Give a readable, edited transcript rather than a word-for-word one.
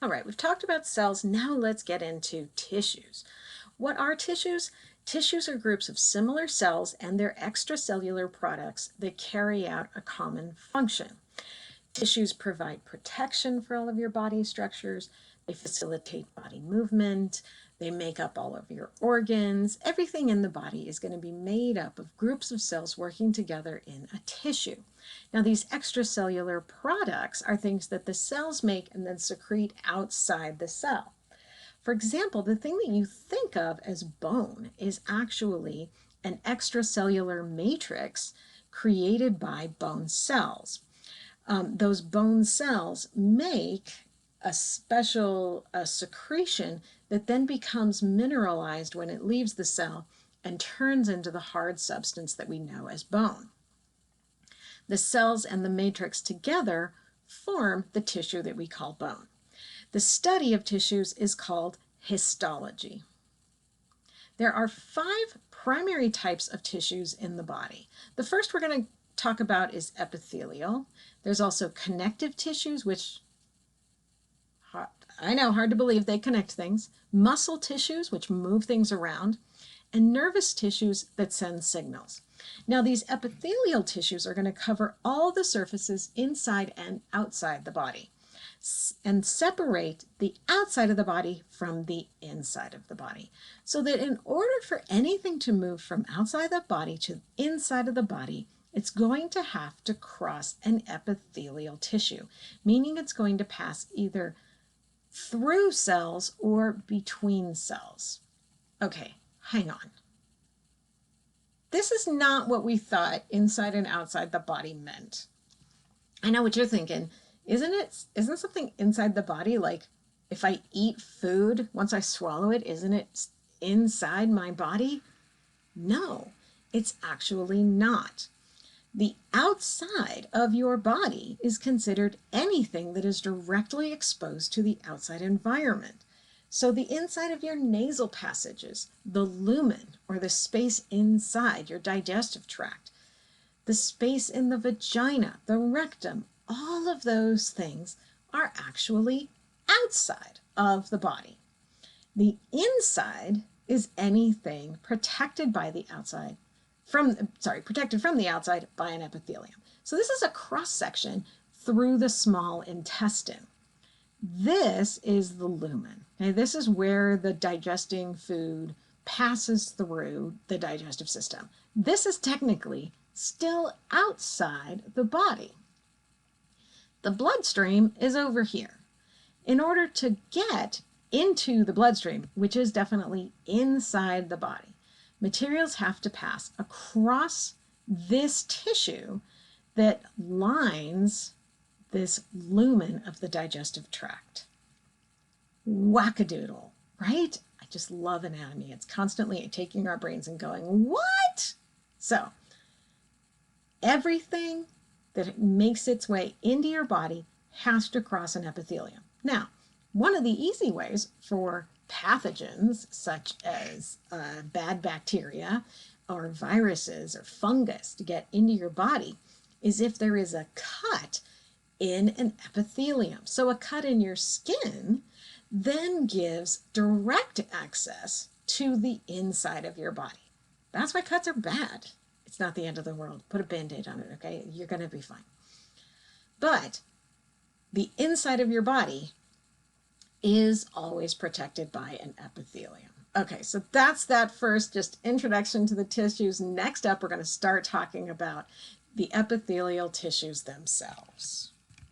All right, we've talked about cells. Now let's get into tissues. What are tissues? Tissues are groups of similar cells and their extracellular products that carry out a common function. Tissues provide protection for all of your body structures. They facilitate body movement. They make up all of your organs. Everything in the body is going to be made up of groups of cells working together in a tissue. Now, these extracellular products are things that the cells make and then secrete outside the cell. For example, the thing that you think of as bone is actually an extracellular matrix created by bone cells. Those bone cells make a special secretion that then becomes mineralized when it leaves the cell and turns into the hard substance that we know as bone. The cells and the matrix together form the tissue that we call bone. The study of tissues is called histology. There are 5 primary types of tissues in the body. The first we're going to talk about is epithelial. There's also connective tissues, which I know, hard to believe they connect things, muscle tissues, which move things around, and nervous tissues that send signals. Now, these epithelial tissues are going to cover all the surfaces inside and outside the body and separate the outside of the body from the inside of the body. So that in order for anything to move from outside the body to inside of the body, it's going to have to cross an epithelial tissue, meaning it's going to pass either through cells or between cells. Okay, hang on. This is not what we thought inside and outside the body meant. I know what you're thinking. Isn't something inside the body like if I eat food, once I swallow it, isn't it inside my body? No, it's actually not. The outside of your body is considered anything that is directly exposed to the outside environment. So the inside of your nasal passages, the lumen, or the space inside your digestive tract, the space in the vagina, the rectum, all of those things are actually outside of the body. The inside is anything protected by the outside, protected from the outside by an epithelium. So this is a cross-section through the small intestine. This is the lumen. Okay, this is where the digesting food passes through the digestive system. This is technically still outside the body. The bloodstream is over here. In order to get into the bloodstream, which is definitely inside the body, materials have to pass across this tissue that lines this lumen of the digestive tract. Wackadoodle, right? I just love anatomy. It's constantly taking our brains and going, what? So, everything that makes its way into your body has to cross an epithelium. Now, one of the easy ways for pathogens such as bad bacteria or viruses or fungus to get into your body is if there is a cut in an epithelium. So a cut in your skin then gives direct access to the inside of your body. That's why cuts are bad. It's not the end of the world. Put a Band-Aid on it, okay? You're going to be fine. But the inside of your body is always protected by an epithelium. Okay, so that's that first just introduction to the tissues. Next up, we're going to start talking about the epithelial tissues themselves.